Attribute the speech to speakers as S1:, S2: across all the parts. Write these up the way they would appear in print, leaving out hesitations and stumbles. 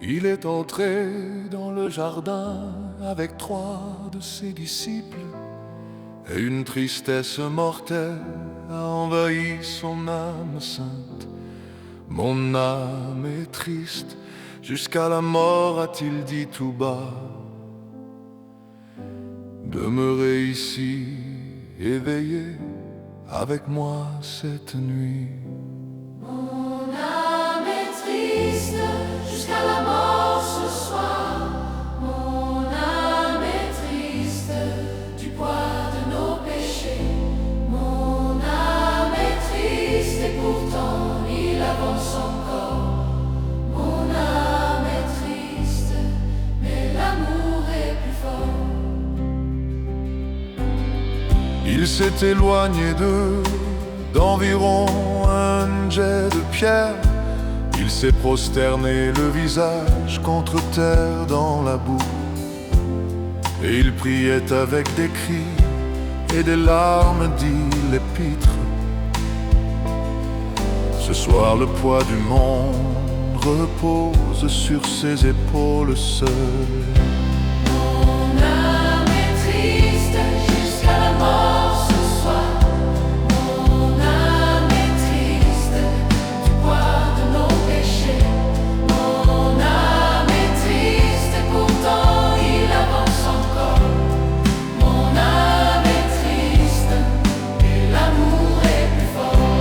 S1: Il est entré dans le jardin avec 3 de ses disciples, et une tristesse mortelle a envahi son âme sainte. Mon âme est triste, jusqu'à la mort, a-t-il dit tout bas. Demeurez ici, éveillé avec moi cette nuit.
S2: Mon âme est triste, jusqu'à la mort ce soir. Mon âme est triste, du poids de nos péchés. Mon âme est triste et pourtant il avance encore. Mon âme est triste, mais l'amour est plus fort.
S1: Il s'est éloigné d'environ un jet de pierre. Il s'est prosterné le visage contre terre dans la boue, et il priait avec des cris et des larmes, dit l'épître. Ce soir le poids du monde repose sur ses épaules seules.
S2: Mon âme est triste, jusqu'à la mort ce soir. Mon âme est triste, du poids de nos péchés. Mon âme est triste et pourtant il avance encore. Mon âme est triste et l'amour est plus fort.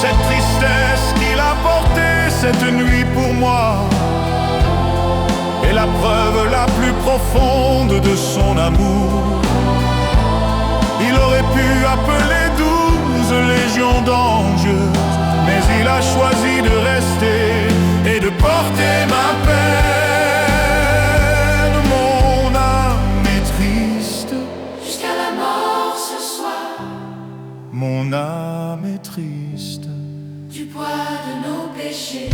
S1: Cette tristesse qu'il a portée cette nuit pour moi est la preuve la plus profonde de son amour. Il aurait pu appeler 12 légions d'anges, mais il a choisi de rester et de porter ma peine. Mon âme est triste,
S2: Jusqu'à la mort ce soir.
S1: mon âme est triste.
S2: Du poids de nos péchés.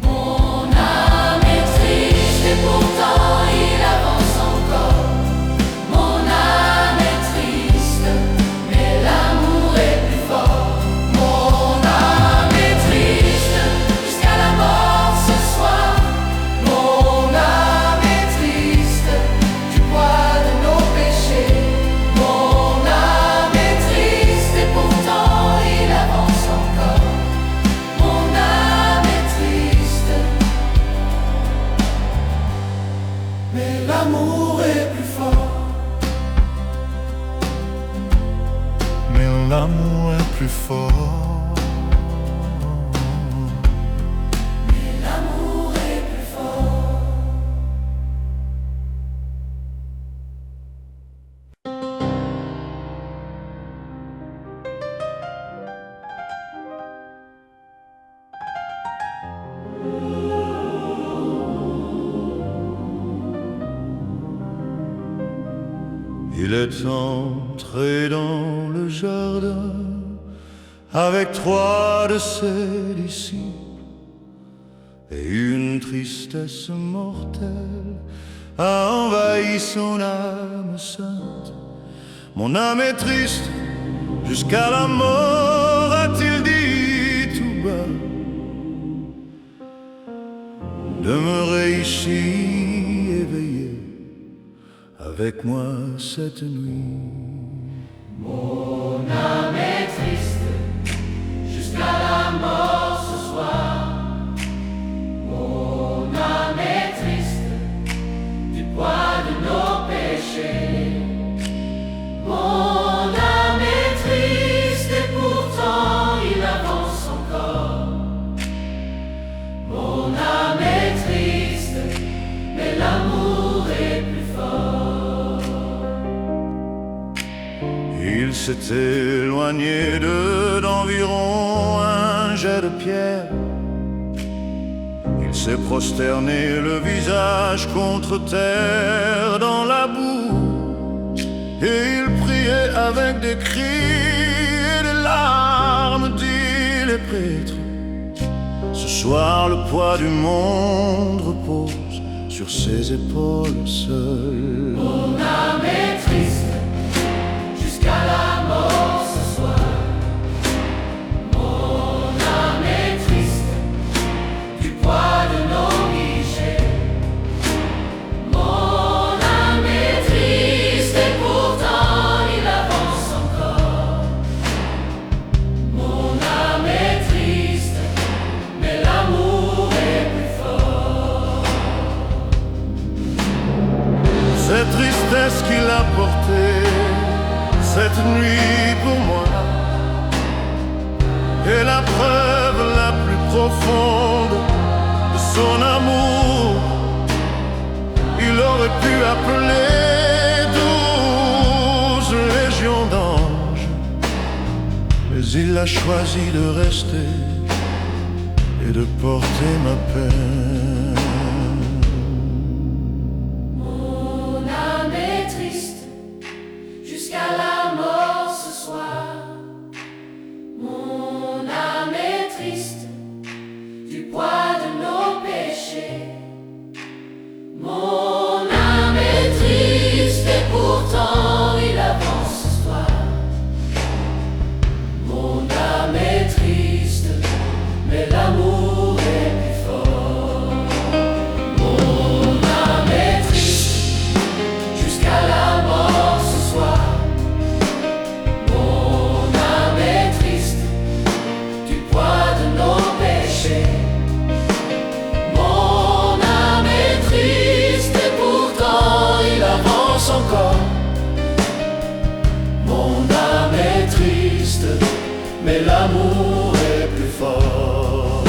S2: Mon âme est triste et pourtant il avance encore. Mon âme est triste, mais l'amour est plus fort. Mon âme est triste, jusqu'à la mort ce soir. Mon âme est triste, du poids de nos péchés. Mon âme est triste et pourtant il avance encore. Mon âme est triste, mais l'amour est plus fort.
S1: Mais l'amour est plus fort.
S2: Mais l'amour est plus fort.
S1: Il est entré dans le jardin avec 3 de ses disciples, et une tristesse mortelle a envahi son âme sainte. Mon âme est triste, jusqu'à la mort, a-t-il dit tout bas. Demeurez ici éveillé avec moi cette nuit.
S2: Mon âme est triste, jusqu'à la mort ce soir. Mon âme est triste, du poids de nos péchés. Mon âme est triste et pourtant il avance encore. Mon âme est triste, mais l'amour est plus fort.
S1: Il s'est éloigné d'environ un jet de pierre. Il s'est prosterné le visage contre terre dans la boue, et il priait avec des cris et des larmes, dit les prêtres. Ce soir le poids du monde repose sur ses épaules seules.
S2: Mon âme est triste, jusqu'à la mort ce soir.
S1: pu appeler 12 légions d'anges, mais il a choisi de rester et de porter ma peine.
S2: Mon âme est triste jusqu'à la mort ce soir. Mon âme est triste du poids de nos péchés. Mon âme est triste et pourtant il avance ce soir. Mon âme est triste, mais l'amour est plus fort. Mon âme est triste jusqu'à la mort ce soir. Mon âme est triste du poids de nos péchés. Mon âme est triste et pourtant il avance encore. Mon âme est triste, mais l'amour est plus fort.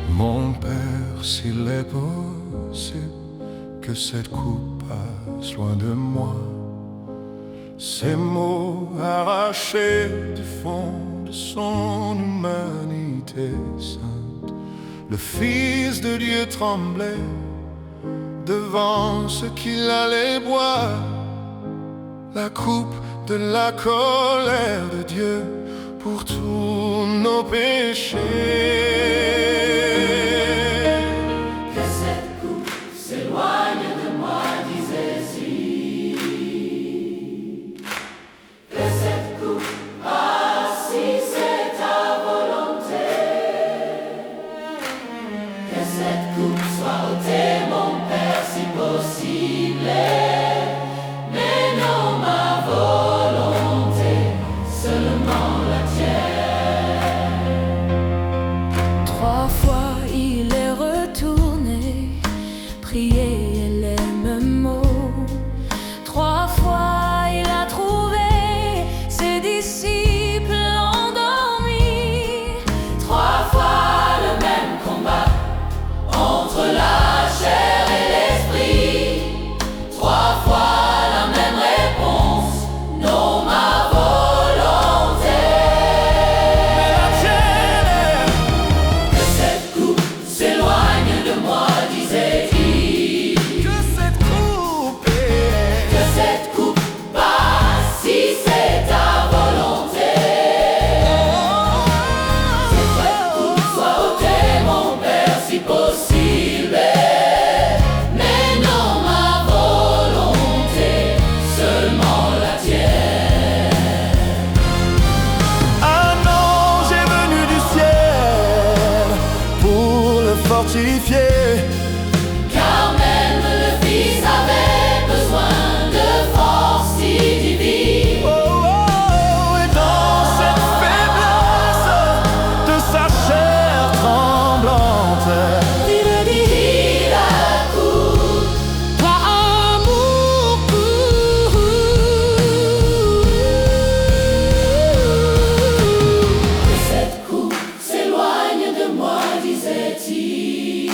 S3: Mon Père, s'il est possible que cette coupe passe loin de moi, ces mots arrachés du fond de son humanité sainte, le Fils de Dieu tremblait devant ce qu'il allait boire, la coupe de la colère de Dieu pour tous nos péchés.
S2: S'éloigne de moi, disait-il. Que cette coupe passe si c'est ta volonté. Que cette coupe soit ôtée, mon Père, si possible. Mais non ma volonté, seulement la tienne.
S4: 3 fois il est retourné prier les mêmes mots. 3 fois il a trouvé ses disciples endormis.
S2: 3 fois le même combat entre la chair et l'esprit. 3 fois la même réponse, non ma volonté.
S1: Mais la tienne.
S2: Que cette coupe s'éloigne de moi, disait-il.
S1: Que cette coupe
S2: Que cette coupe passe si c'est ta volonté. Que cette coupe soit ôtée, mon Père, si possible. Mais non ma volonté, seulement la tienne.
S1: Un ange est venu du ciel pour le fortifier.
S2: Car même le Fils avait besoin de force si divine.
S1: Oh, oh, et dans cette faiblesse de sa chair tremblante,
S2: Il dit la coupe,
S4: Par amour pour
S2: que cette coupe s'éloigne de moi, disait-il.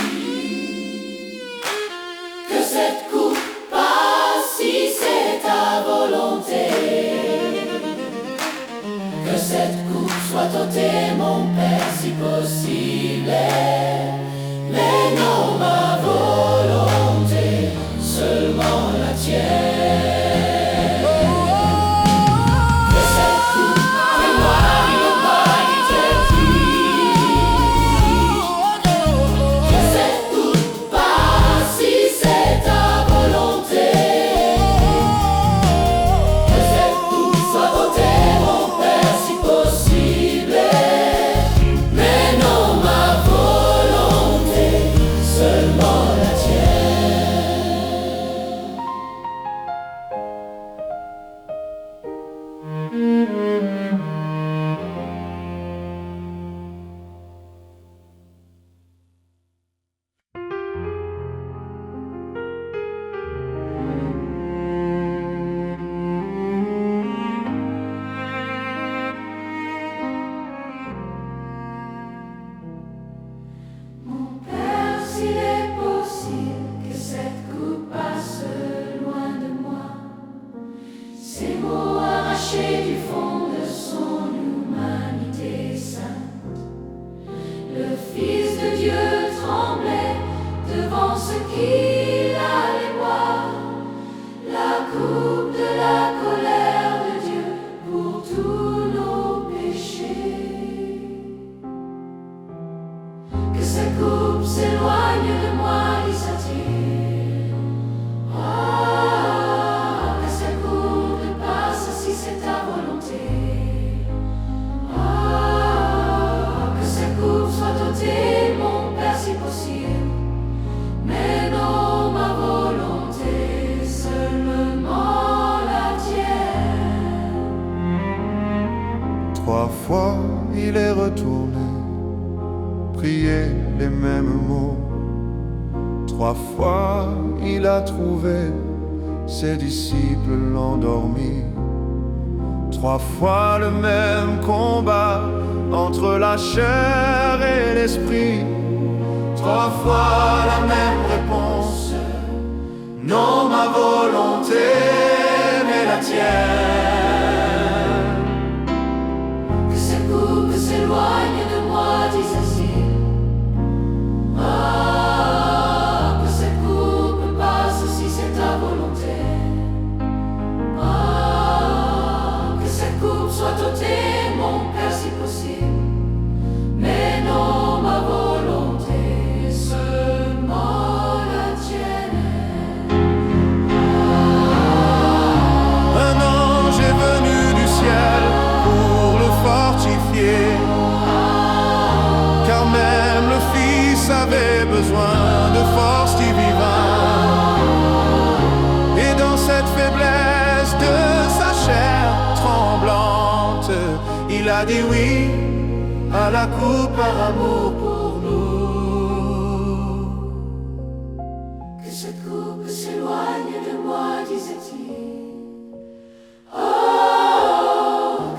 S2: ces coupes s'éloignent de moi, dit-il. Oh, que ces coupes passent si c'est ta volonté. Oh, que ces coupes soient ôtées, mon Père, si possible. Mais non, ma volonté, seulement la tienne.
S3: 3 fois il est retourné, prier les mêmes mots. 3 fois il a trouvé ses disciples l'endormi. 3 fois le même combat entre la chair et l'esprit. 3 fois la même réponse, non ma volonté mais la tienne.
S2: Que ces coupes s'éloignent de moi, dit Cécile. Oh, que ces coupes passent si c'est ta volonté. Oh, que ces coupes soient ôtées, mon Père, si possible. Mais non, ma volonté, seulement la tienne.
S3: Un ange est venu du ciel pour le fortifier, car même le Fils avait besoin de force divine. Et dans cette faiblesse de sa chair tremblante, il a dit oui à la coupe par amour pour nous.
S2: Que cette coupe s'éloigne de moi, disait-il. Oh,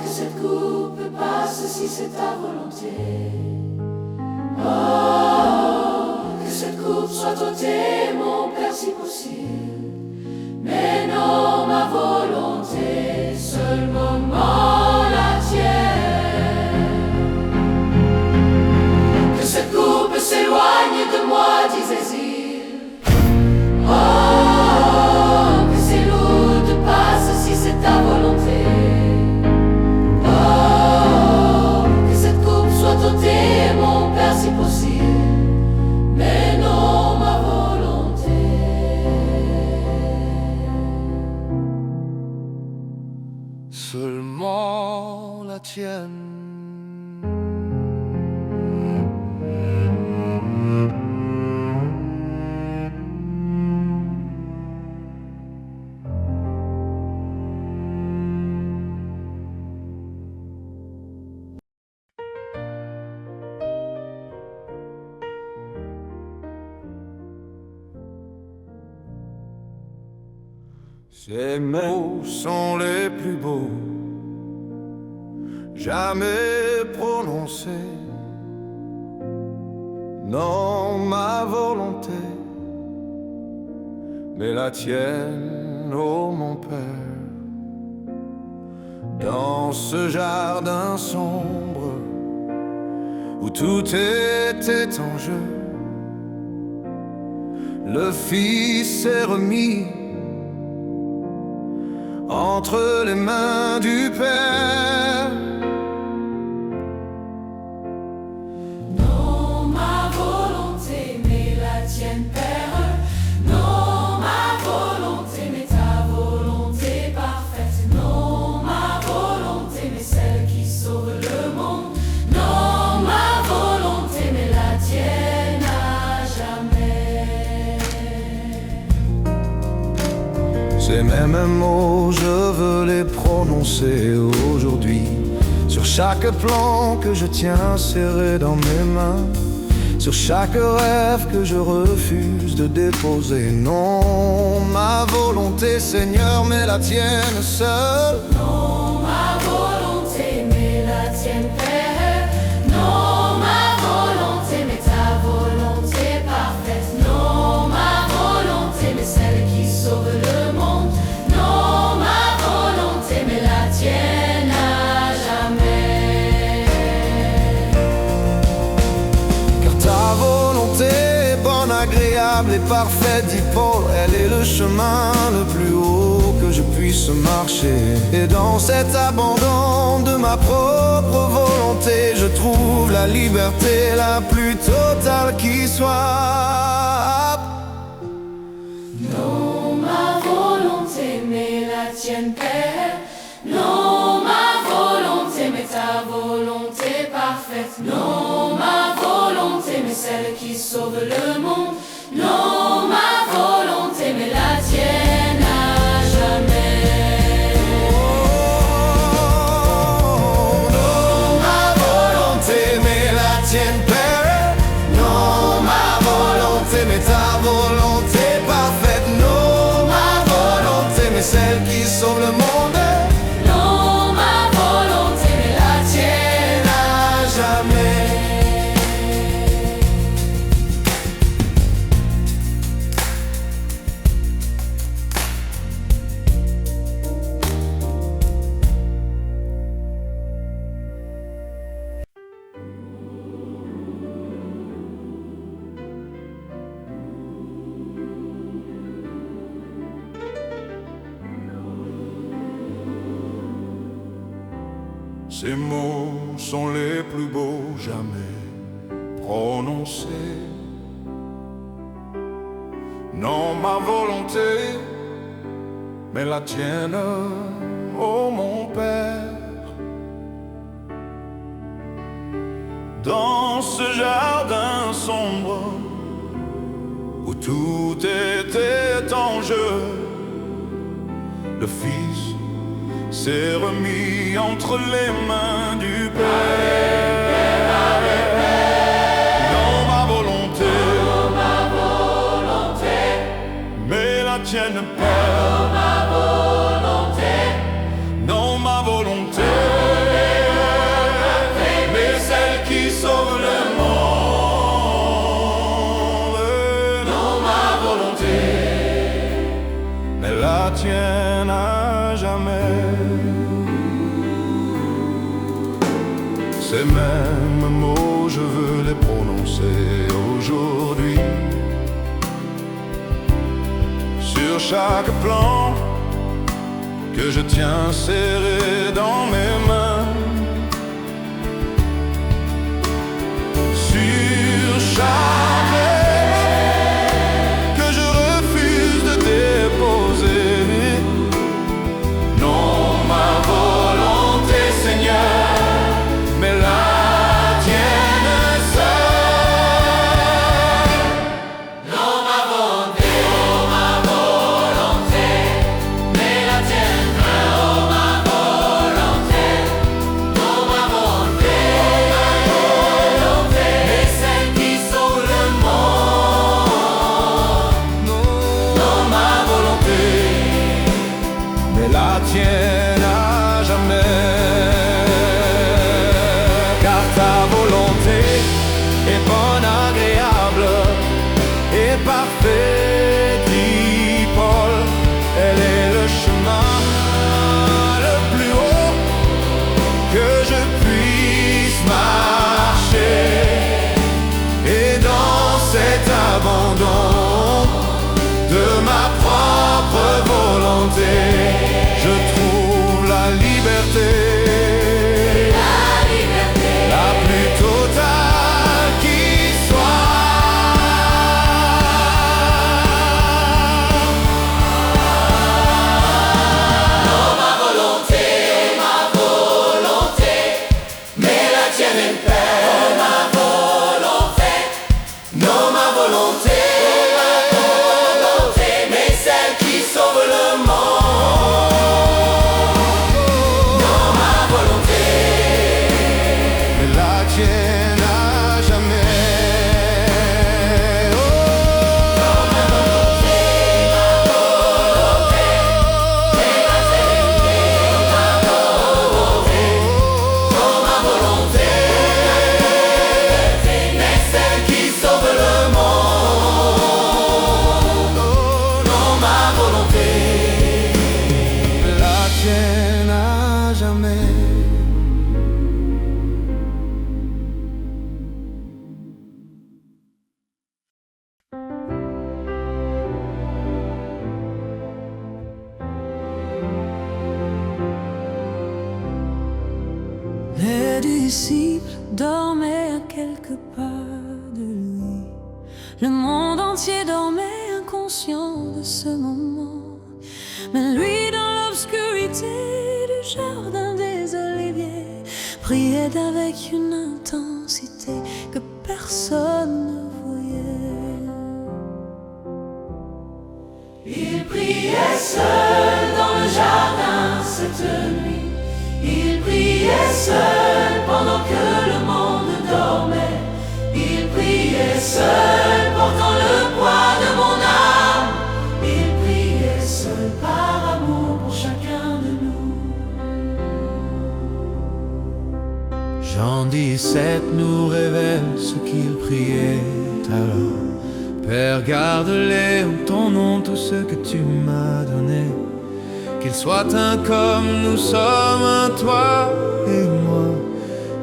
S2: que cette coupe passe si c'est ta volonté. Oh, que cette coupe soit ôtée, mon Père, si possible. Mais non, ma volonté, seulement la tienne. Que cette coupe s'éloigne de moi, disait-il. Oh, que ces lourdes passent si c'est ta volonté. Oh, que cette coupe soit ôtée, mon Père, si possible. Mais non, ma volonté.
S3: Seulement la tienne. Ces mots sont les plus beaux jamais prononcés. Non, ma volonté, mais la tienne, ô mon Père. Dans ce jardin sombre où tout était en jeu, le Fils est remis entre les mains du Père.
S2: Non, ma volonté, mais la tienne, Père. Non, ma volonté, mais ta volonté parfaite. Non, ma volonté, mais celle qui sauve le monde. Non, ma volonté, mais la tienne à jamais.
S3: Ces mêmes mots, je veux les prononcer aujourd'hui, sur chaque plan que je tiens serré dans mes mains, sur chaque rêve que je refuse de déposer. Non, ma volonté, Seigneur, mais la tienne seule.
S2: Non, ma volonté, mais la tienne, Père. Non, ma volonté, mais ta volonté parfaite. Non, ma volonté, mais celle qui sauve le monde. Non, ma volonté, mais la tienne à jamais.
S3: Car ta volonté est bonne, agréable et parfaite, dit Paul. Elle est le chemin le plus haut que je puisse marcher. Et dans cet abandon de ma propre volonté, je trouve la liberté la plus totale qui soit.
S2: Non, ma volonté, mais la tienne, Père. Non, ma volonté, mais ta volonté parfaite. Non, ma volonté, mais celle qui sauve le monde. Non, ma volonté, mais la tienne à jamais.
S3: Oh, non, ma volonté, mais la tienne, Père. Non, ma volonté, mais ta volonté parfaite. Non, ma volonté, mais celle qui sauve le monde.
S2: Non, ma volonté, mais la tienne
S3: À jamais.
S1: Ces mots sont les plus beaux jamais prononcés. Non, ma volonté, mais la tienne, ô mon Père. Dans ce jardin sombre où tout était en jeu, le Fils s'est remis entre les mains du Père. Non, ma volonté, mais la tienne, Père. Non, ma volonté, mais celle qui sauve le monde. Non, ma volonté, mais la tienne à jamais. Ces mêmes mots, je veux les prononcer aujourd'hui. Sur chaque plan que je tiens serré dans mes mains. Sur chaque que je refuse de déposer. Non, ma volonté, Seigneur, mais la tienne seule.
S2: Non, ma volonté, mais la tienne. Oh, ma volonté,
S4: disciples dormaient à quelques pas de lui. Le monde entier dormait inconscient de ce moment. Mais lui, dans l'obscurité du jardin des Oliviers, priait avec une intensité que personne ne voyait.
S2: Il priait seul dans le jardin cette nuit. Il priait seul pendant que le monde dormait. Il priait seul portant le poids de mon âme. Il priait seul par amour pour chacun de nous.
S3: Jean 17 nous révèle ce qu'il priait alors. Père, garde-les en ton nom tous ceux que tu m'as donnés. Qu'ils soient un comme nous sommes un, toi et moi.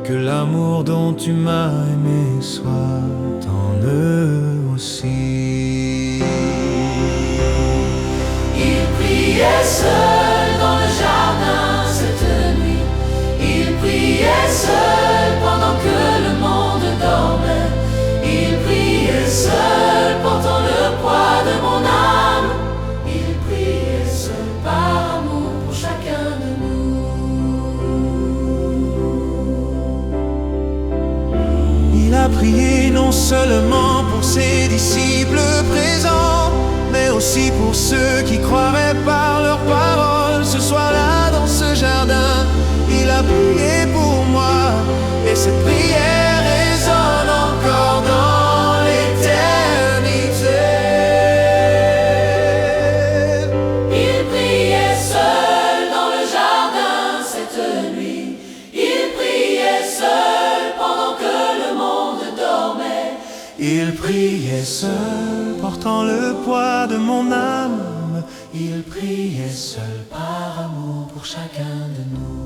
S3: Que l'amour dont tu m'as aimé soit en eux aussi.
S2: Il priait seul dans le jardin cette nuit. Il priait seul pendant que le monde dormait. Il priait seul portant le poids de mon âme. Il priait seul par amour pour chacun de nous.
S3: Il a prié non seulement pour ses disciples présents, mais aussi pour ceux qui croiraient par leurs paroles. Ce soir-là dans ce jardin, il a prié pour moi, et cette prière résonne encore dans l'éternité.
S2: Il priait seul dans le jardin cette nuit. Il priait seul pendant que le monde dormait.
S3: Il priait seul, portant le poids de mon âme. Il priait seul par amour pour chacun de nous.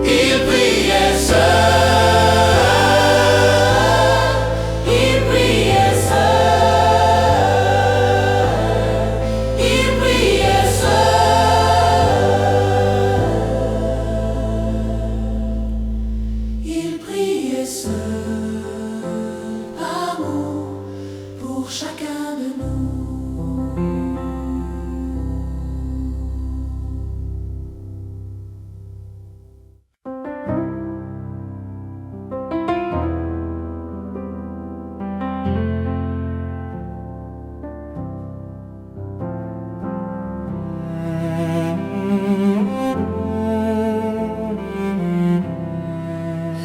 S2: Il priait seul. Il priait seul. Il priait seul. Il priait seul. Amour pour chacun de nous.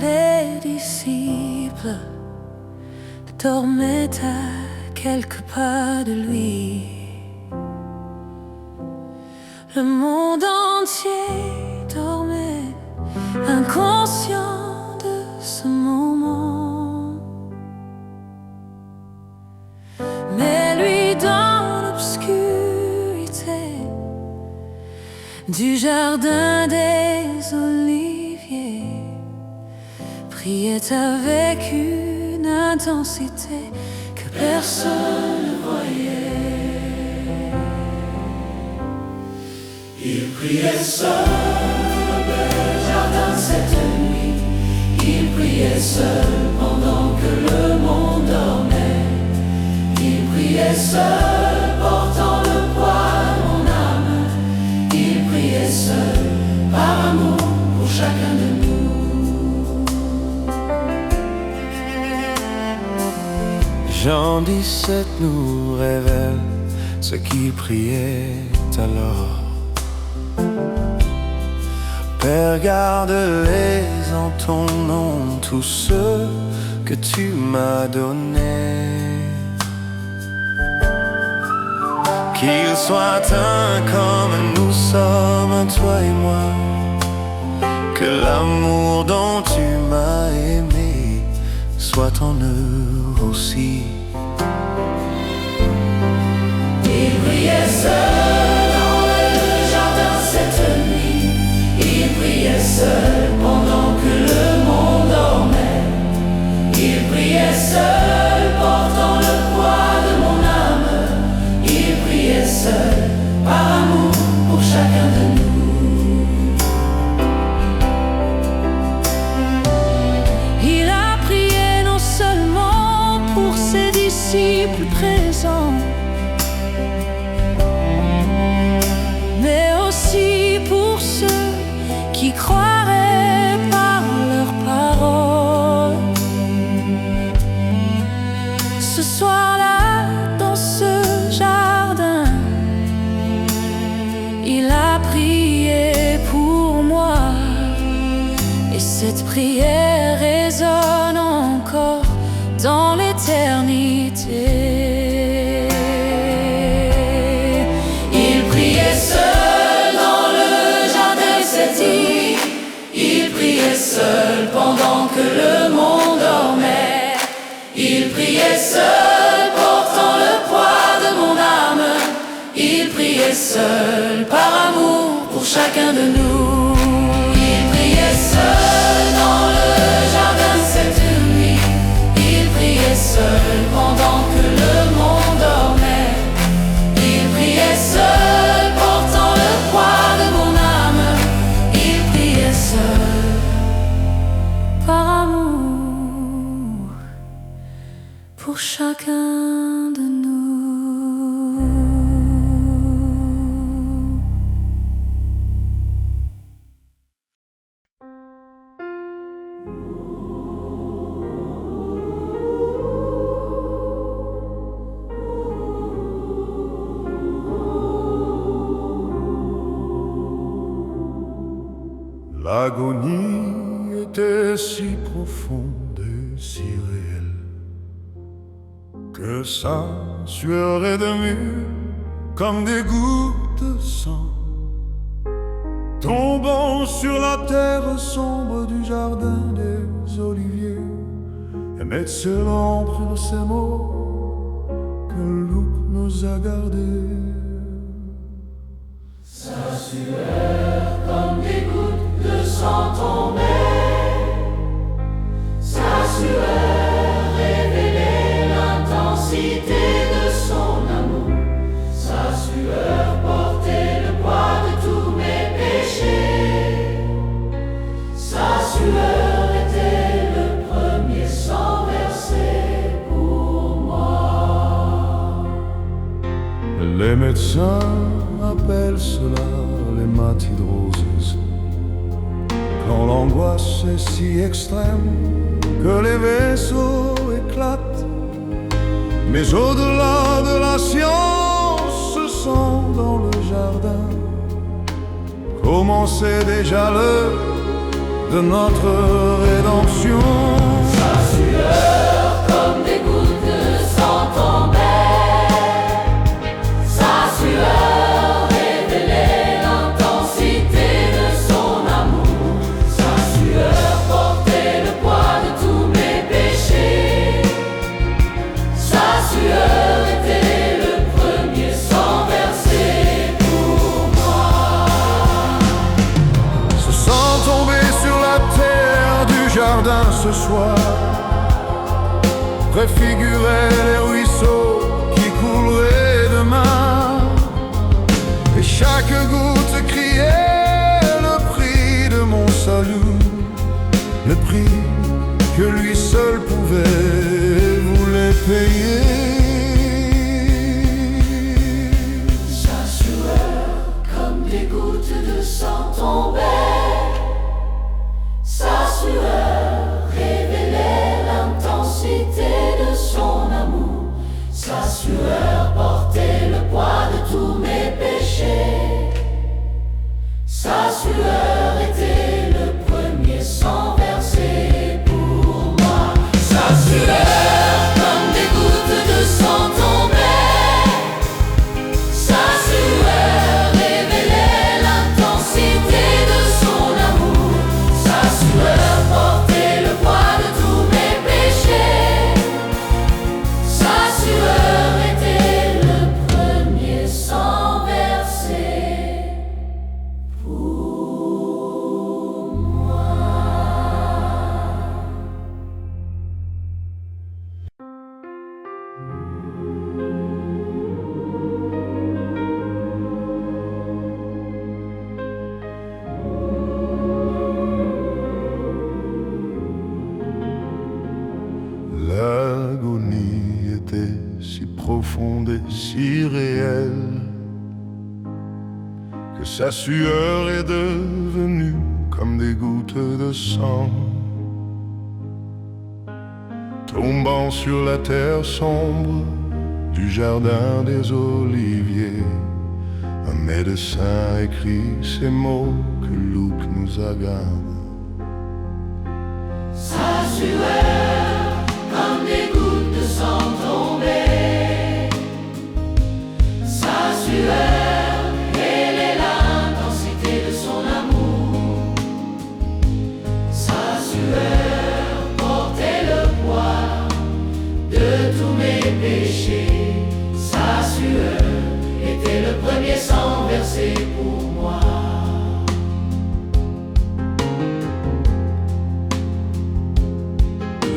S4: Les disciples dormaient à quelques pas de lui. Le monde entier dormait, inconscient de ce moment. Mais lui, dans l'obscurité du jardin des Oliviers, priait avec une intensité que personne ne voyait.
S2: Il priait seul dans le jardin cette nuit. Il priait seul pendant que le monde dormait. Il priait seul portant le poids de mon âme. Il priait seul par amour pour chacun de nous.
S3: Jean 17 nous révèle ce qu'il priait alors. Père, garde-les en ton nom tous ceux que tu m'as donnés. Qu'ils soient un comme nous sommes, toi et moi. Que l'amour dont tu m'as aimé soit en eux aussi.
S2: Il priait seul dans le jardin cette nuit. Il priait seul pendant que le monde dormait. Il priait seul portant le poids de mon âme. Il priait seul par amour pour chacun de nous.
S4: aussi plus présent, mais aussi pour ceux qui croiraient par leurs paroles. Ce soir-là, dans ce jardin, il a prié pour moi, et cette prière résonne encore dans l'éternité. Il priait seul dans le jardin cette nuit, il priait seul pendant que le monde dormait, il priait seul portant le poids de mon âme, il priait seul par amour pour chacun de nous. Il priait seul dans le jardin cette nuit, il priait seul pendant que le monde dormait, il priait seul portant le poids de mon âme, il priait seul par amour pour chacun de nous.
S3: L'agonie était si profonde et si réelle que sa sueur est devenue comme des gouttes de sang tombant sur la terre sombre du jardin des oliviers. Et Metzelan prirent ces mots que Luc nous a gardés.
S2: Sa sueur comme des gouttes de sang tombait, sa sueur révélait l'intensité de son amour, sa sueur portait le poids de tous mes péchés, sa sueur était le premier sang versé pour moi.
S3: Les médecins appellent cela l'hématidrose, quand l'angoisse est si extrême que les vaisseaux éclatent. Mais au-delà de la science, ce sont dans le jardin commençait déjà l'heure de notre rédemption.
S2: Sa sueur comme des gouttes de sang tombait, sa sueur révélait l'intensité de son amour, sa sueur portait le poids de tous mes péchés, sa sueur était le premier sang versé pour moi.
S3: Ce sang tombé sur la terre du jardin ce soir préfigurait les ruisseaux qui couleraient demain, et chaque goutte criait le prix de mon salut, le prix que lui seul pouvait vous les payer.
S2: Sa sueur comme des gouttes de sang tombait, sa sueur révélait l'intensité de son amour, sa sueur portait le poids de tous mes péchés, sa sueur était le premier sang versé pour moi. Sa sueur comme des gouttes de sang tombait, sa sueur révélait l'intensité de son amour, sa sueur portait le poids de tous mes péchés, sa sueur était le premier sang versé pour moi.
S3: L'agonie était si profonde et si réelle, que sa sueur est devenue comme des gouttes de sang, tombant sur la terre sombre du jardin des oliviers. Un médecin écrit ces mots que Luc nous agarde.
S2: Sa sueur comme des gouttes de sang tombées. Sa sueur révélait l'intensité de son amour. Sa sueur portait le poids de tous mes péchés. Sa sueur était le premier sang versé pour moi.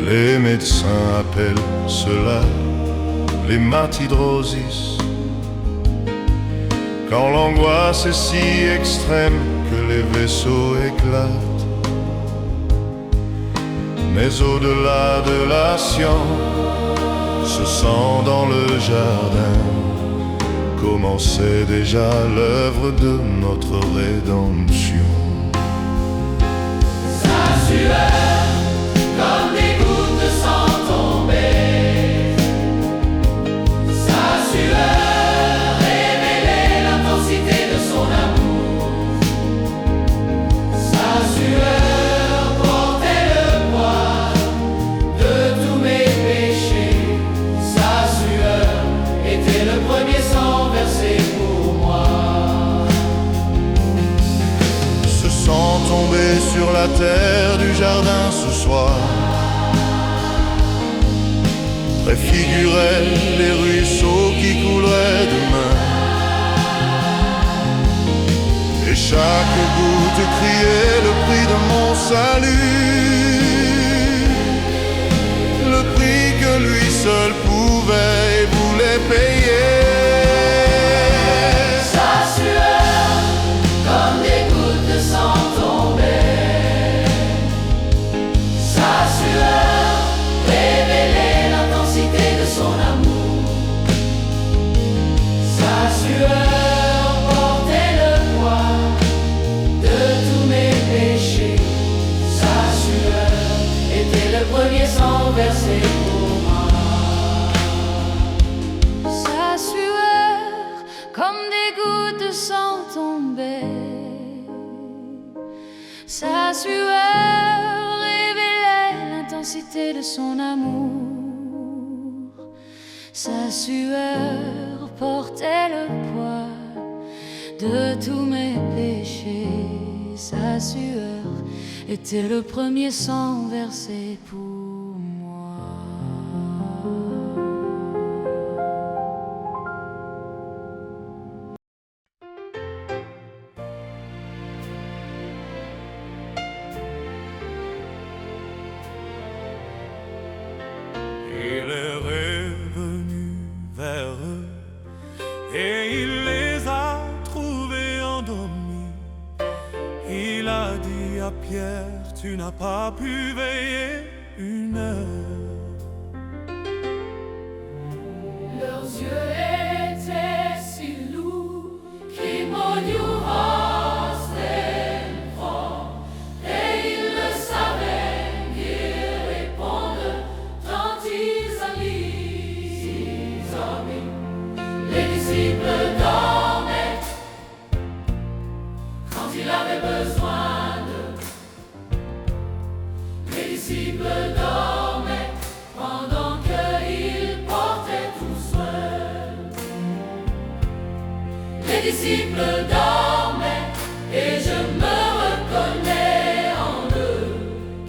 S3: Les médecins appellent cela l'hématidrosis, quand l'angoisse est si extrême que les vaisseaux éclatent. Mais au-delà de la science, se sent dans le jardin, commençait déjà l'œuvre de notre rédemption.
S2: Sa sueur comme des gouttes de sang tombées. Sa sueur révélait l'intensité de son amour. Sa sueur portait le poids de tous mes péchés. Sa sueur était le premier sang versé pour moi.
S3: Ce sang tombé sur la terre du jardin ce soir préfigurait les ruisseaux qui couleraient demain, et chaque goutte criait le prix de mon salut, le prix que lui seul pouvait et voulait payer.
S2: Sa sueur comme des gouttes de sang tombées. Sa sueur révélait l'intensité de son amour. Sa sueur portait le poids de tous mes péchés. Sa sueur était le premier sang versé pour moi.
S4: Sa sueur comme des gouttes de sang tombées. Sa sueur révélait l'intensité de son amour. Sa sueur portait le poids de tous mes péchés. Sa sueur était le premier sang versé pour moi.
S1: Il est revenu vers eux et il les a trouvés endormis. Il a dit à Pierre, tu n'as pas pu veiller une heure.
S2: Leurs yeux étaient si lourds qu'ils m'ignorent et ils ne savaient ni répondre tant ils amis. Les disciples dormaient quand il avait besoin d'eux. Les disciples dormaient pendant qu'il portait tout seul. Les disciples dormaient et je me reconnais en eux,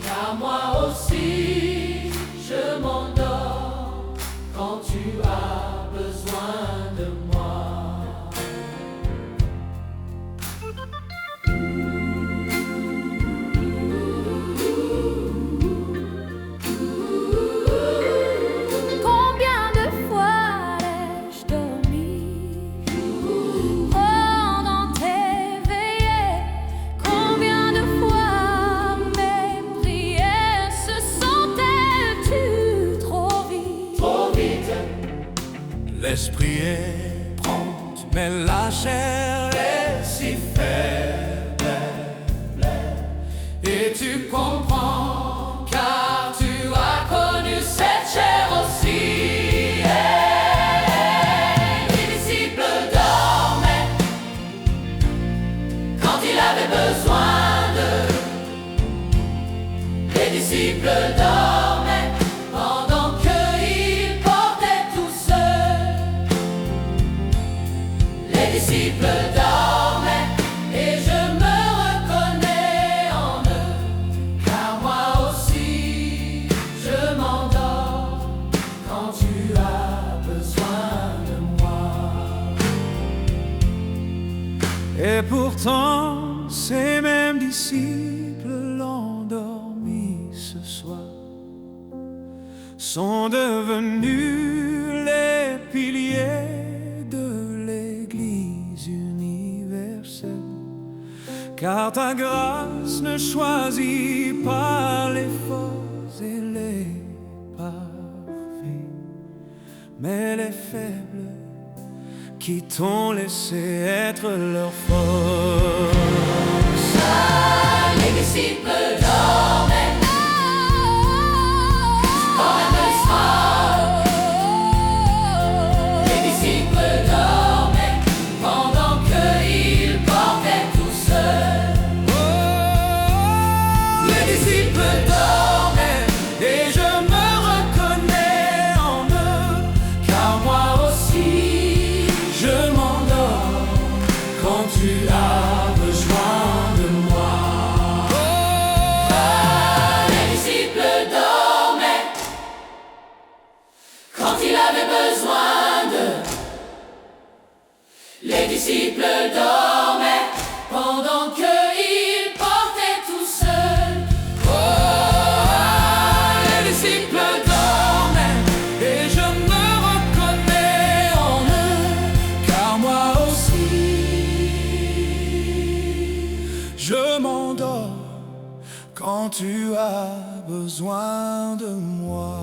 S2: car moi aussi je m'endors quand tu as besoin de moi.
S4: Combien de fois ai-je dormi pendant tes
S3: L'esprit est prompt, mais la chair est si faible. Et tu comprends, car tu as connu cette chair aussi.
S2: Les disciples dormaient quand il avait besoin d'eux. Les disciples dormaient pendant qu'ils portaient tout seuls. Les disciples dormaient et je me reconnais en eux, car moi aussi je m'endors quand tu as besoin de moi.
S3: Et pourtant, ces mêmes disciples l'endormis ce soir sont devenus les piliers de l'Église universelle. Car ta grâce ne choisit pas les forts et les parfaits, mais les faibles qui t'ont laissé être leur force.
S2: Les disciples dormaient quand même le soir. Les disciples dormaient pendant qu'ils portaient tout seuls.
S3: Les disciples dormaient et je me reconnais en eux, car moi aussi je m'endors quand tu as besoin de moi.
S2: Les disciples dormaient quand il avait besoin d'eux. Les disciples dormaient pendant qu'ils portaient tout seuls.
S3: Les disciples dormaient et je me reconnais en eux, car moi aussi je m'endors quand tu as besoin de moi.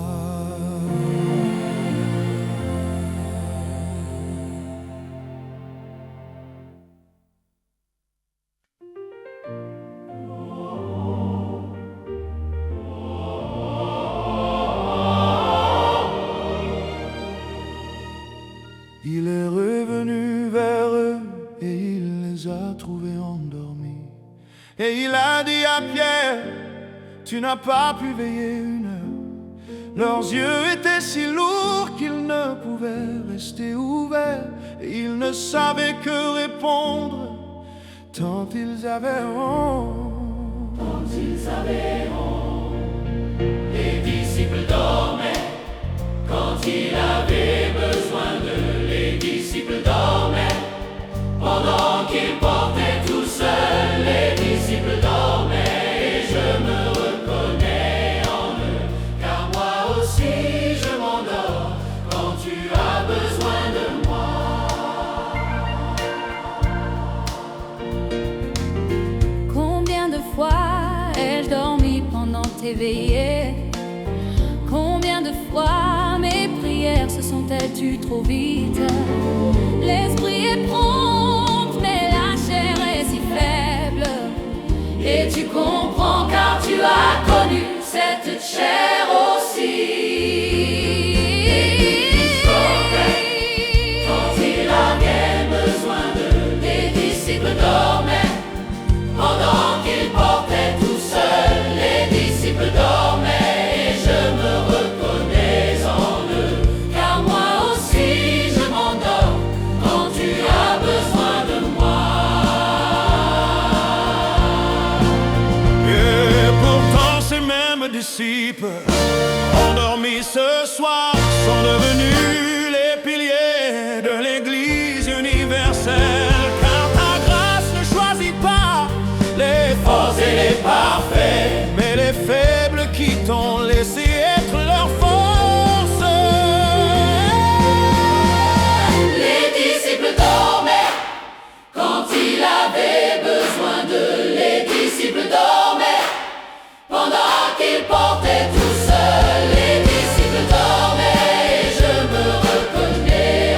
S3: Il est revenu vers eux et il les a trouvés endormis. Et il a dit à Pierre, tu n'as pas pu veiller une heure. Leurs yeux étaient si lourds qu'ils ne pouvaient rester ouverts. Et ils ne savaient que répondre, tant ils avaient honte.
S2: Quand ils avaient honte, les disciples dormaient quand il avait besoin d'eux. Les disciples dormaient pendant qu'ils portaient tout seuls. Les disciples dormaient et je me reconnais en eux, car moi aussi je m'endors quand tu as besoin de moi.
S4: Combien de fois ai-je dormi pendant tes veillées? Combien de fois mes prières se sont-elles tues trop vite? L'esprit est prompt, mais la chair est si faible.
S2: Et tu comprends car tu as connu cette chair aussi. Quand il avait besoin d'eux, les disciples dormaient pendant qu'ils portaient tout seuls. Les disciples dormaient et je me reconnais en eux, car moi aussi je m'endors quand tu as besoin de moi.
S3: Et pourtant ces mêmes disciples endormis ce soir sont devenus les piliers de l'Église universelle. Car ta grâce ne choisit pas les forts et les parfaits, mais les faibles qui t'ont laissé être leur force.
S2: Les disciples dormaient quand il avait besoin d'eux. Les disciples dormaient pendant qu'ils portaient tout seuls. Les disciples dormaient et je me reconnais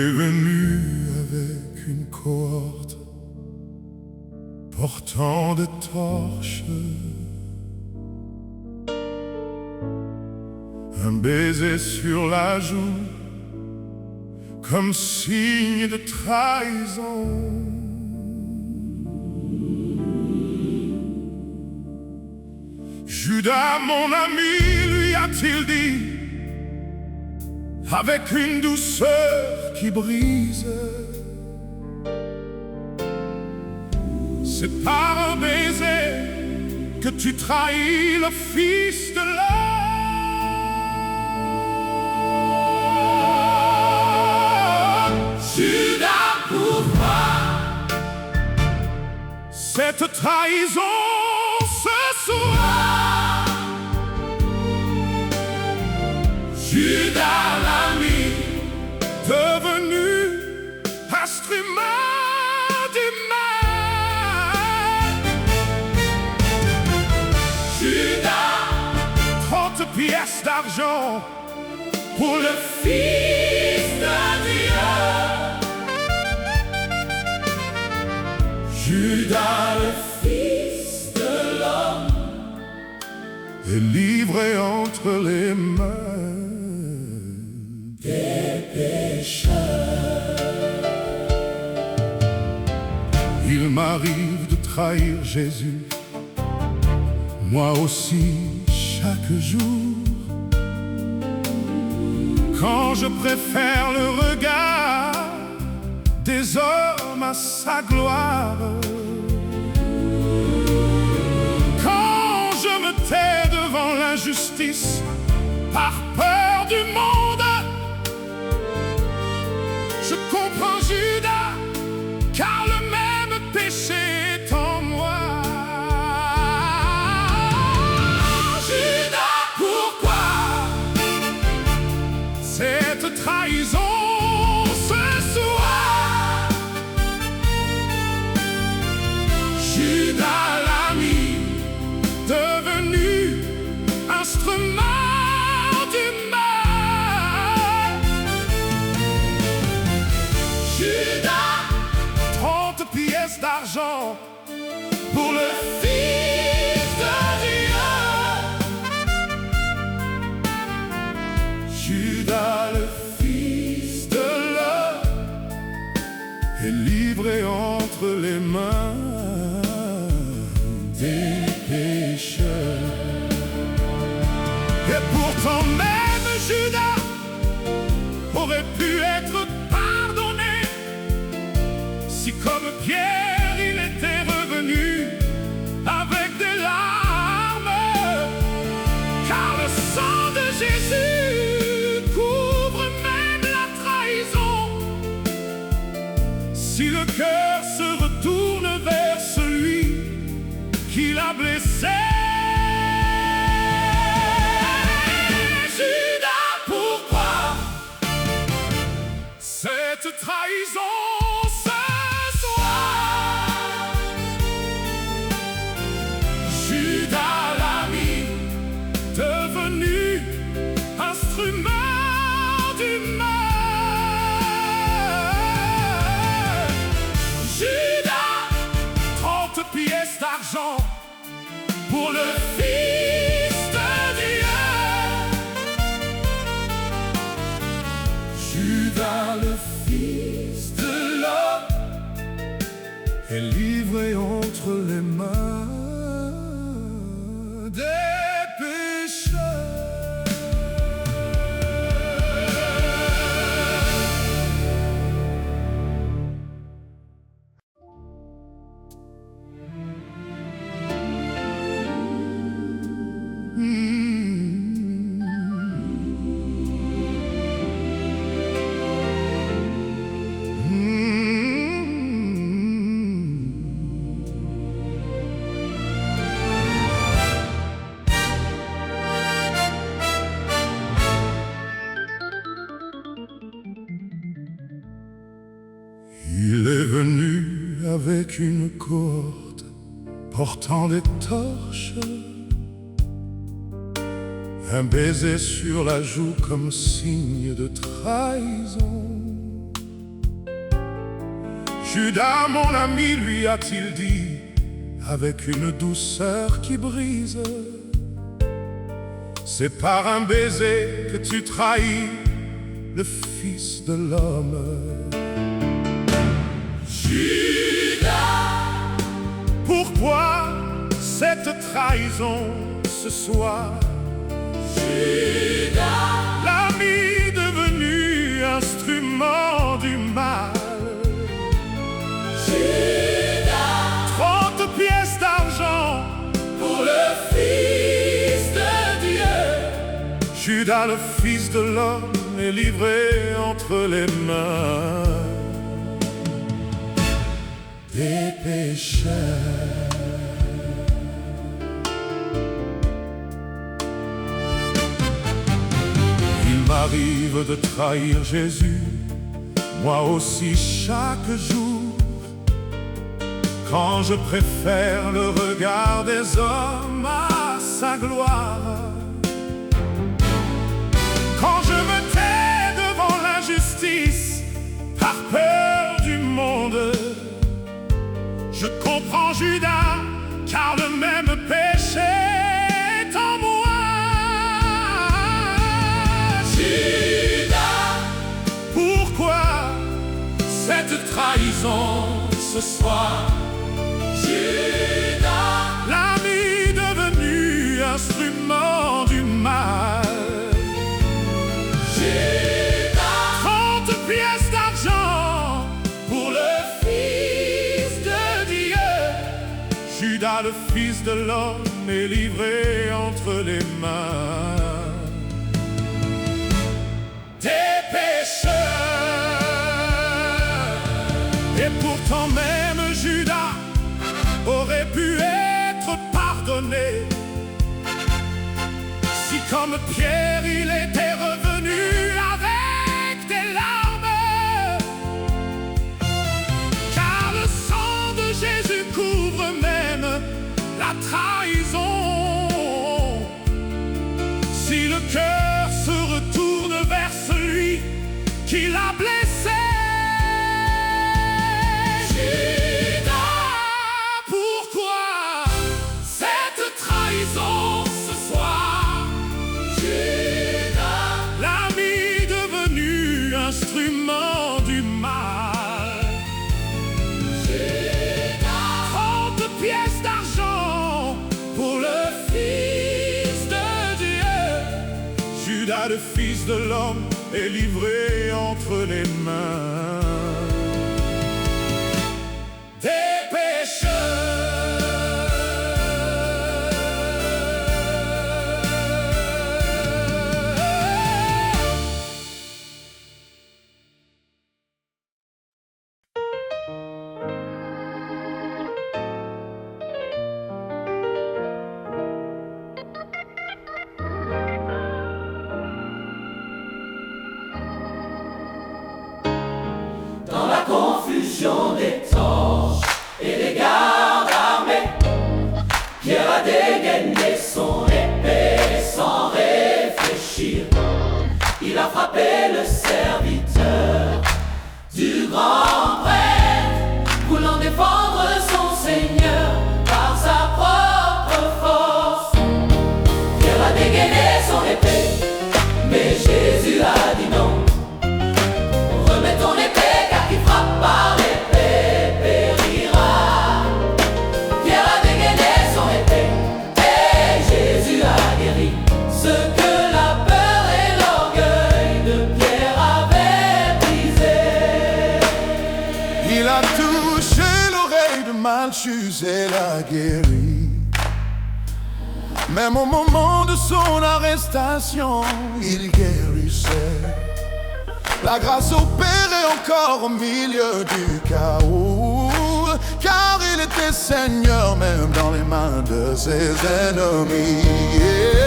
S1: est venu avec une cohorte portant des torches, un baiser sur la joue comme signe de trahison. Judas, mon ami, lui a-t-il dit, avec une douceur qui brise, c'est par un baiser que tu trahis le Fils de l'homme. Judas, pourquoi cette trahison ce soir? Judas, l'ami, devenu instrument du mal. Judas, 30 pièces d'argent pour le Fils de Dieu. Judas, le Fils de l'homme, est livré entre les mains des pécheurs. Il m'arrive de trahir Jésus, moi aussi chaque jour, quand je préfère le regard des hommes à sa gloire, quand je me tais devant l'injustice par peur du monde. Je comprends Judas, car le même péché est en moi. Judas, pourquoi cette trahison ce soir? Judas, l'ami, devenu instrument du mal. Judas, 30 pièces d'argent pour le Fils de Dieu. Judas, le Fils de l'homme, est livré entre les mains des pécheurs. Et pourtant même Judas aurait pu être pardonné si comme Pierre il était revenu avec des larmes, car le sang de Jésus couvre même la trahison. Si le cœur se retourne vers celui qui l'a blessé, Judas, pourquoi cette trahison ce soir? Judas, l'ami, devenu instrument du mal. Judas, 30 pièces d'argent pour le Fils de Dieu. Judas, le Fils de l'homme, est livré entre les mains des pécheurs. Il est venu avec une cohorte portant des torches, un baiser sur la joue comme signe de trahison. Judas, mon ami, lui a-t-il dit, avec une douceur qui brise, c'est par un baiser que tu trahis le Fils de l'homme. Judas, pourquoi cette trahison ce soir? Judas, l'ami devenu instrument du mal. Judas, 30 pièces d'argent pour le Fils de Dieu. Judas, le Fils de l'homme, est livré entre les mains des pécheurs. Il m'arrive de trahir Jésus, moi aussi chaque jour, quand je préfère le regard des hommes à sa gloire. Quand je me tais devant l'injustice par peur du monde, je comprends Judas, car le même péché est en moi. Judas, pourquoi cette trahison ce soir? Judas, l'ami devenu instrument du mal. Judas, 30 pièces d'argent pour le Fils de Dieu. Judas, le Fils de l'homme, est livré entre les mains des pécheurs. Et pourtant même Judas aurait pu être pardonné si comme Pierre il était revenu avec des larmes. Car le sang de Jésus couvre même la trahison. Si le cœur se retourne vers celui qui l'a blessé, ce soir? Judas, l'ami devenu instrument du mal. Judas, 30 pièces d'argent pour le Fils de Dieu. Judas, le Fils de l'homme, est livré entre les mains des pécheurs.
S2: Confusion des torches et des gardes armés, Pierre a dégainé son épée sans réfléchir. Il a frappé le serviteur du grand prêtre, voulant défendre son Seigneur par sa propre force. Pierre a dégainé son épée, mais Jésus a dit non. Remets ton épée, par l'épée périra. Pierre a dégainé son épée et Jésus a guéri ce que la peur et l'orgueil de Pierre avaient brisé.
S3: Il a touché l'oreille de Malchus et l'a guéri. Même au moment de son arrestation, il guérissait. La grâce opérait encore au milieu du chaos, car il était Seigneur même dans les mains de ses ennemis.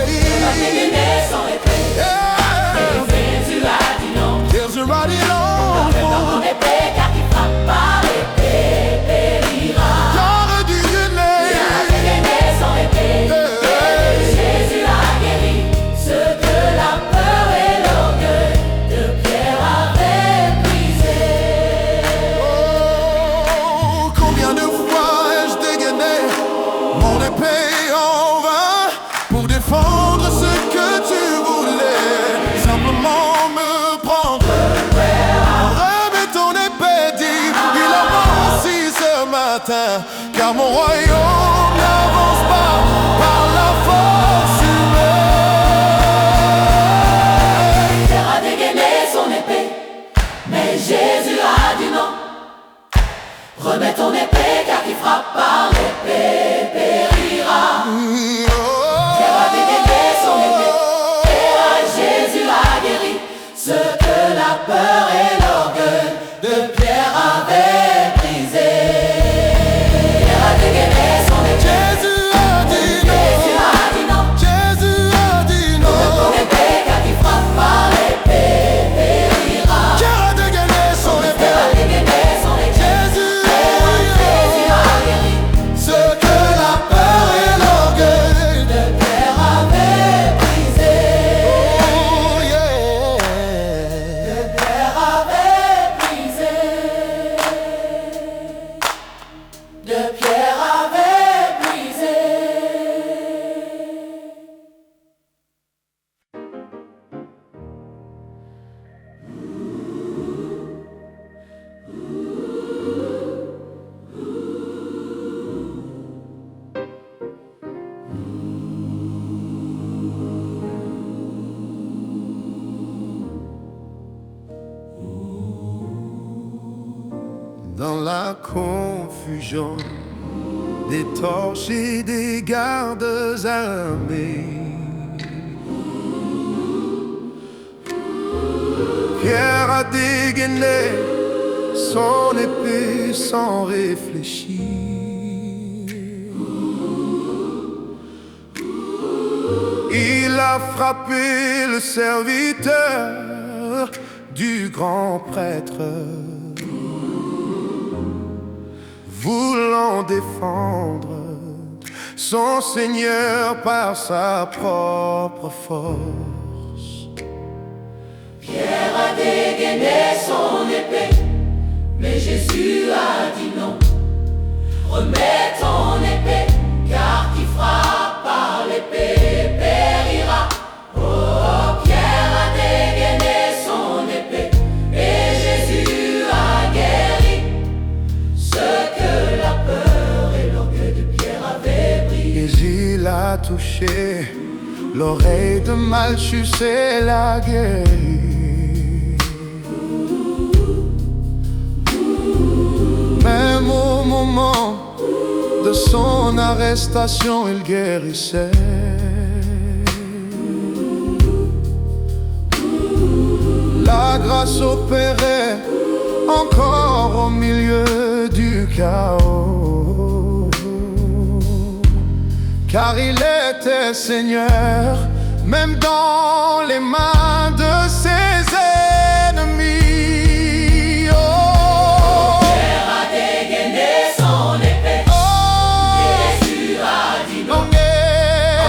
S2: Il a dégainé son épée, et Jésus a dit non.
S3: Jésus a dit non.
S2: Remets dans ton épée, car qui frappe par l'épée périra.
S3: J'aurais dû gêner.
S2: Il a dégainé son épée, et Jésus a guéri ce que la peur et l'orgueil de Pierre avaient brisé.
S3: Oh, matin, car mon royaume n'avance pas par la force humaine.
S2: Pierre a dégainé son épée, mais Jésus a dit non. Remets ton épée, car qui frappe par l'épée périra. Pierre a dégainé son épée, et Jésus a guéri ce que la peur et l'orgueil de Pierre avaient brisé. Pierre a dégainé son épée.
S3: Jésus a dit non.
S2: Jésus a dit non.
S3: Jésus a dit non.
S2: Remets ton épée, car qui frappe par l'épée périra.
S3: Pierre a dégainé son épée.
S2: Pierre a dégainé son épée.
S3: Jésus
S2: Jésus a guéri
S3: ce que la peur et l'orgueil
S2: de Pierre avaient brisé.
S3: Oh yeah.
S2: Pierre avait brisé. De Pierre avait brisé.
S3: Dans la confusion des torches et des gardes armés, Pierre a dégainé son épée sans réfléchir. Il a frappé le serviteur du grand prêtre, voulant défendre son Seigneur par sa propre force.
S2: Pierre a dégainé son épée, mais Jésus a dit non. Remets ton épée, car qui frappe par l'épée périra. Oh, Pierre a dégainé son épée, et Jésus a guéri ce que la peur et l'orgueil de Pierre avaient brisé.
S3: Et il a touché l'oreille de Malchus et l'a guéri. Même au moment de son arrestation, il guérissait. La grâce opérait encore au milieu du chaos, car il était Seigneur, même dans les mains de ses ennemis. Oh.
S2: Pierre a dégainé son épée, Jésus a dit non.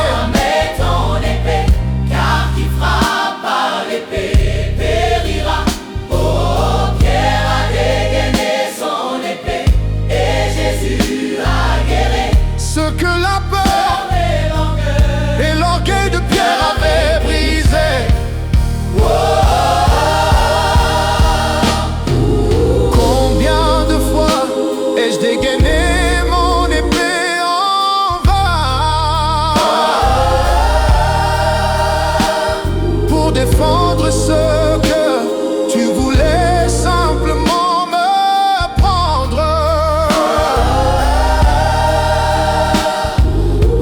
S2: Remets ton épée, car qui frappe par l'épée périra. Oh, Pierre a dégainé son épée, et Jésus a guéri
S3: Ce que la peur
S2: et l'orgueil
S3: et l'orgueil de Pierre avaient brisé. Combien de fois ai-je dégainé mon épée en vain pour défendre ce que tu voulais simplement me prendre.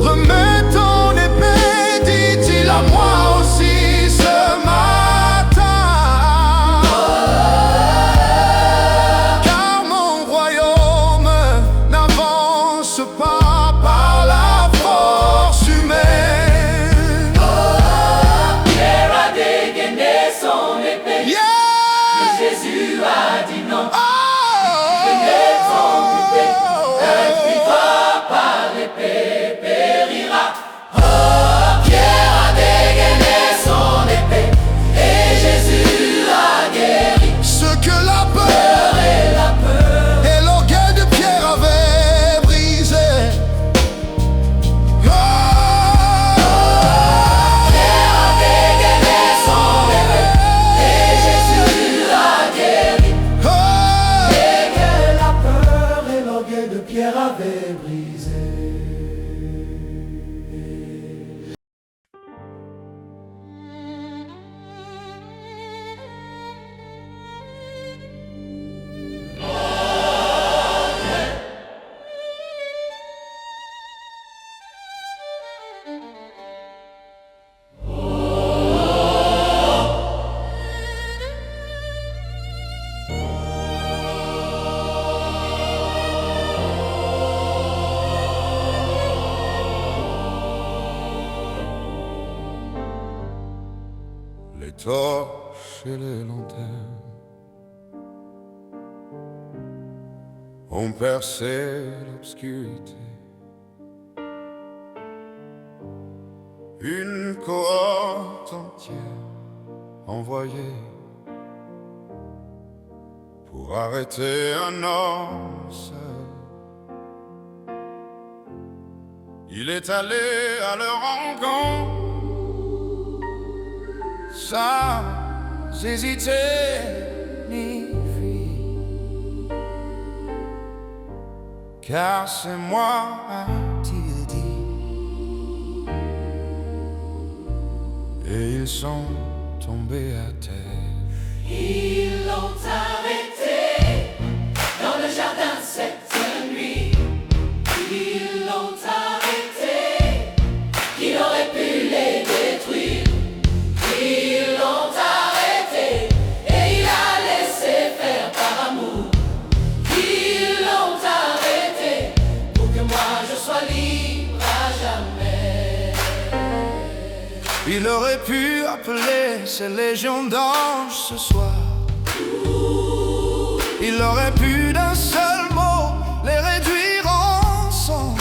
S3: Remets ton épée, dit-il à moi aussi ce matin, car mon royaume avait brisé. Les torches et les lanternes ont percé l'obscurité. Une cohorte entière envoyée pour arrêter un homme seul. Il est allé à leur rencontre sans hésiter ni fuir. Car c'est moi, a-t-il dit, et ils sont tombés à terre.
S2: Ils l'ont arrêté dans le jardin cette nuit. Ils l'ont arrêté, qu'il aurait pu les détruire. Ils l'ont arrêté et il a laissé faire par amour. Ils l'ont arrêté pour que moi je sois libre à jamais.
S3: Il aurait pu appeler ces légions d'anges ce soir. Il aurait pu d'un seul mot les réduire en sang.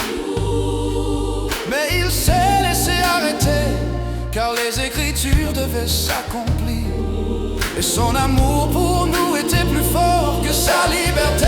S3: Mais il s'est laissé arrêter, car les Écritures devaient s'accomplir. Et son amour pour nous était plus fort que sa liberté.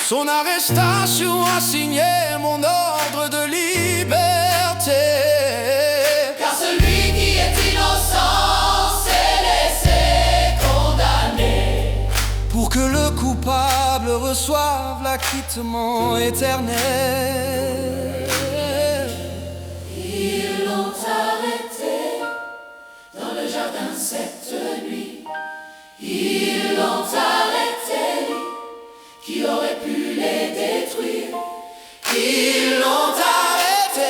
S3: Son arrestation a signé mon ordre de liberté.
S2: Car celui qui est innocent s'est laissé condamner.
S3: Pour que le coupable reçoive l'acquittement éternel.
S2: Ils l'ont arrêté dans le jardin cette nuit. Ils l'ont arrêté, qui aurait pu les détruire. Ils l'ont arrêté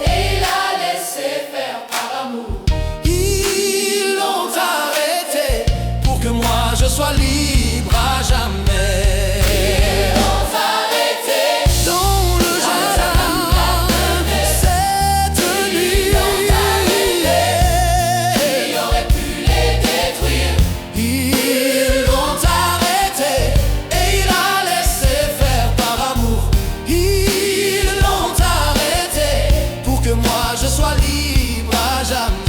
S2: et il a laissé faire par amour.
S3: Ils l'ont arrêté pour que moi je sois libre à jamais.
S2: Ils l'ont arrêté
S3: dans le jardin cette nuit.
S2: Ils l'ont arrêté, qui aurait pu les détruire.
S3: Ils l'ont arrêté et il a laissé faire par amour. Ils l'ont arrêté pour que moi je sois libre à jamais.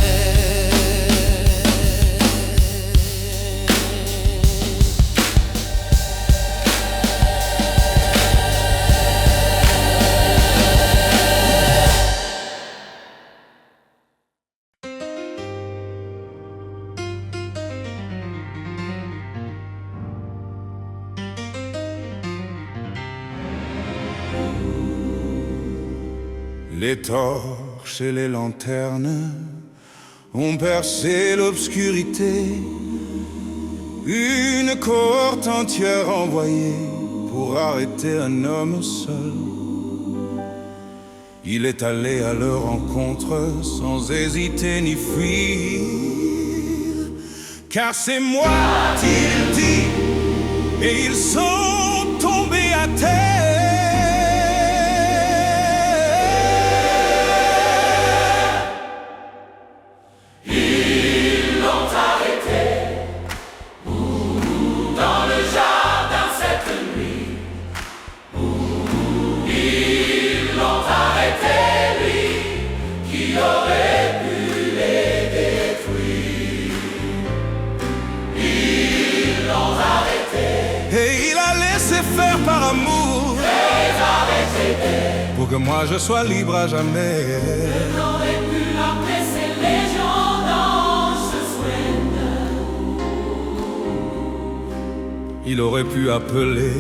S3: Les torches et les lanternes ont percé l'obscurité. Une cohorte entière envoyée pour arrêter un homme seul. Il est allé à leur rencontre sans hésiter ni fuir. Car c'est moi, a-t-il dit, et ils sont tombés à terre.
S2: Ils l'ont
S3: par amour, pour que moi je sois libre à jamais.
S2: Je n'aurais pu appeler ces légions d'anges ce soir.
S3: Il aurait pu appeler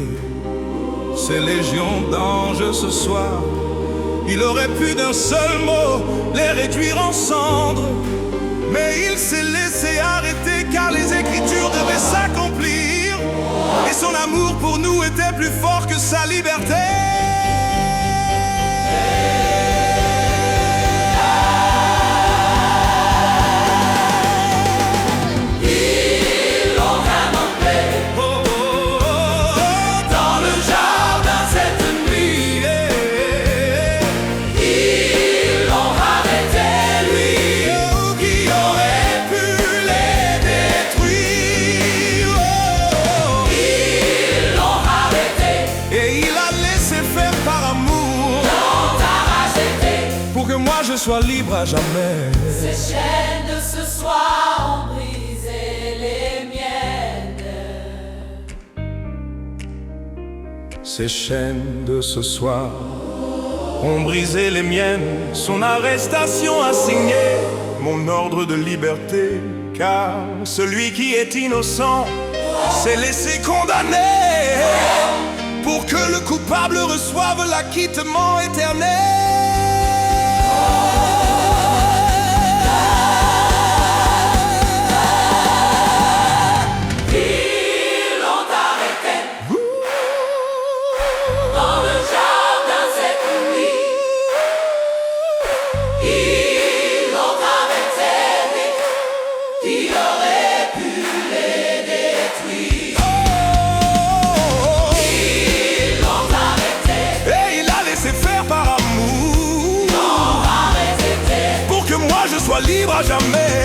S3: ces légions d'anges ce soir. Il aurait pu d'un seul mot les réduire en cendres. Mais il s'est laissé arrêter car les écritures devaient s'accomplir. Et son amour pour nous était plus fort que sa liberté. Je sois libre à jamais.
S2: Ces chaînes de ce soir ont brisé les miennes.
S3: Ces chaînes de ce soir ont brisé les miennes. Son arrestation a signé mon ordre de liberté. Car celui qui est innocent s'est laissé condamner pour que le coupable reçoive l'acquittement éternel. Sois libre à jamais.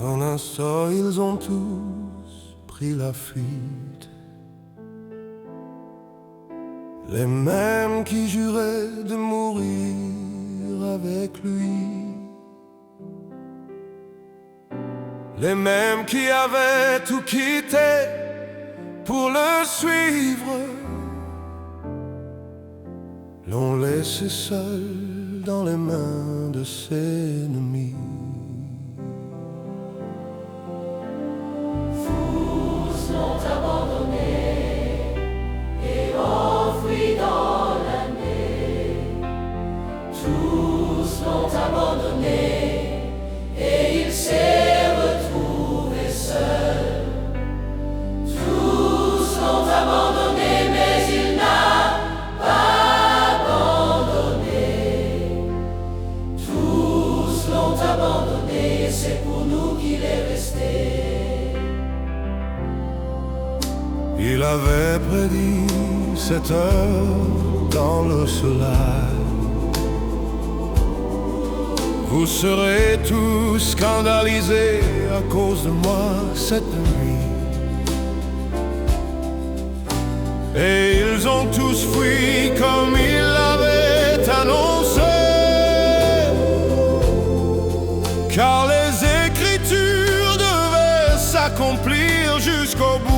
S3: En un sort, ils ont tous pris la fuite. Les mêmes qui juraient de mourir avec lui. Les mêmes qui avaient tout quitté pour le suivre. L'ont laissé seul dans les mains de ses ennemis.
S2: Tous l'ont abandonné et enfoui dans l'année. Tous l'ont abandonné et il s'est retrouvé seul. Tous l'ont abandonné mais il n'a pas abandonné. Tous l'ont abandonné et c'est pour nous qu'il est resté.
S3: Il avait prédit cette heure dans le soleil. Vous serez tous scandalisés à cause de moi cette nuit. Et ils ont tous fui comme il l'avait annoncé. Car les Écritures devaient s'accomplir jusqu'au bout.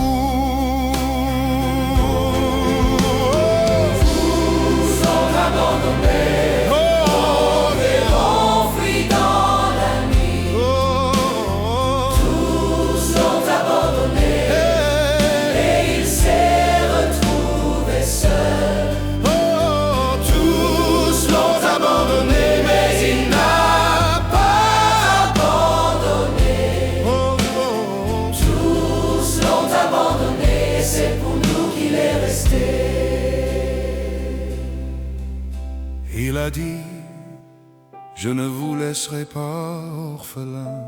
S3: a dit, je ne vous laisserai pas orphelin.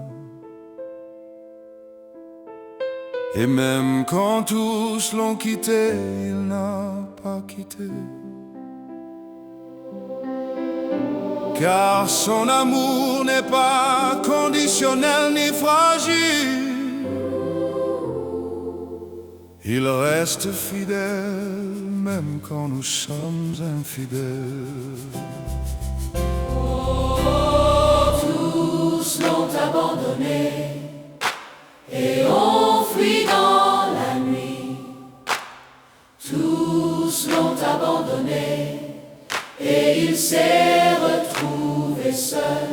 S3: Et même quand tous l'ont quitté, il n'a pas quitté. Car son amour n'est pas conditionnel ni fragile. Il reste fidèle même quand nous sommes infidèles.
S2: Oh, tous l'ont abandonné et ont fui dans la nuit. Tous l'ont abandonné et il s'est retrouvé seul.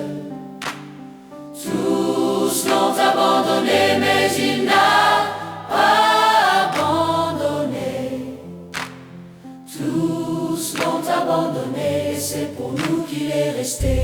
S2: Tous l'ont abandonné mais il n'a pas abandonné. Tous l'ont abandonné et c'est pour nous qu'il est resté.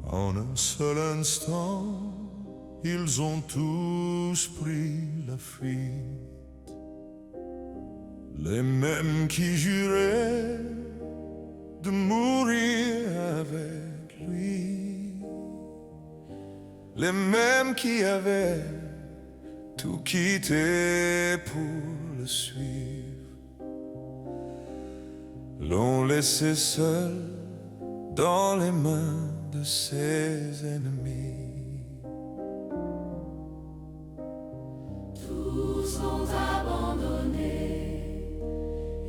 S1: En un seul instant, ils ont tous pris la fuite. Les mêmes qui juraient de mourir avec lui. Les mêmes qui avaient tout quitté pour le suivre. L'ont laissé seul dans les mains de ses ennemis.
S2: Tous l'ont abandonné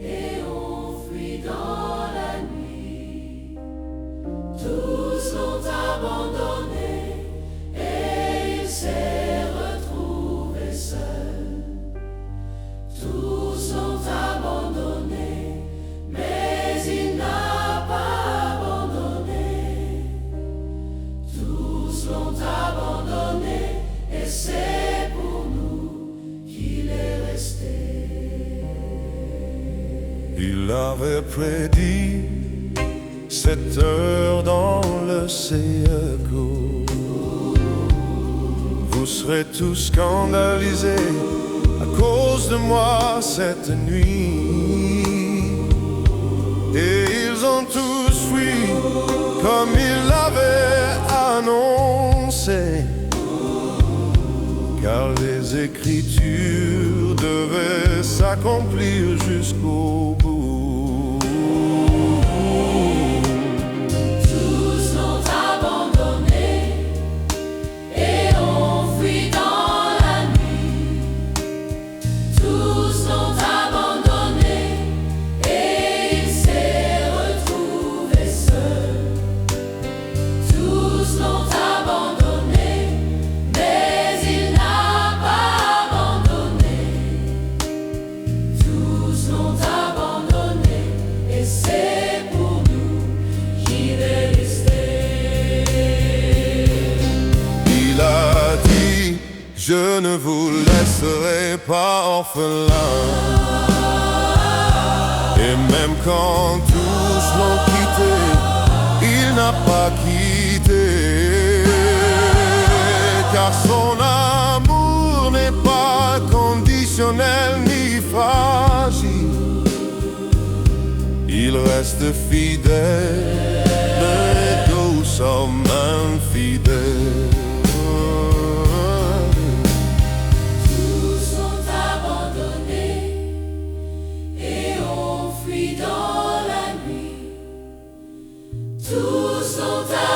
S2: et ont fui dans la nuit. Tous l'ont abandonné et il s'est retrouvé seul. Tous l'ont abandonné mais il n'a pas abandonné. Tous l'ont abandonné et c'est pour nous qu'il est resté.
S1: Il avait prédit cette heure dans le siècle. Vous serez tous scandalisés à cause de moi cette nuit. Et ils ont tous fui comme il l'avait annoncé. Car les Écritures devaient s'accomplir jusqu'au bout.
S2: Tous l'ont abandonné et ont fui dans la nuit. Tous l'ont abandonné et il s'est retrouvé seul. Tous l'ont abandonné mais il n'a pas abandonné. Tous l'ont abandonné et c'est pour nous qu'il est resté.
S1: Il a dit, je ne vous laisserai pas orphelin. Et même quand tous l'ont quitté, il n'a pas quitté. Car son amour n'est pas conditionnel ni fragile. Il reste fidèle, mais nous sommes infidèles.
S2: Tous l'ont abandonné et ont fui dans la nuit. Tous l'ont abandonné.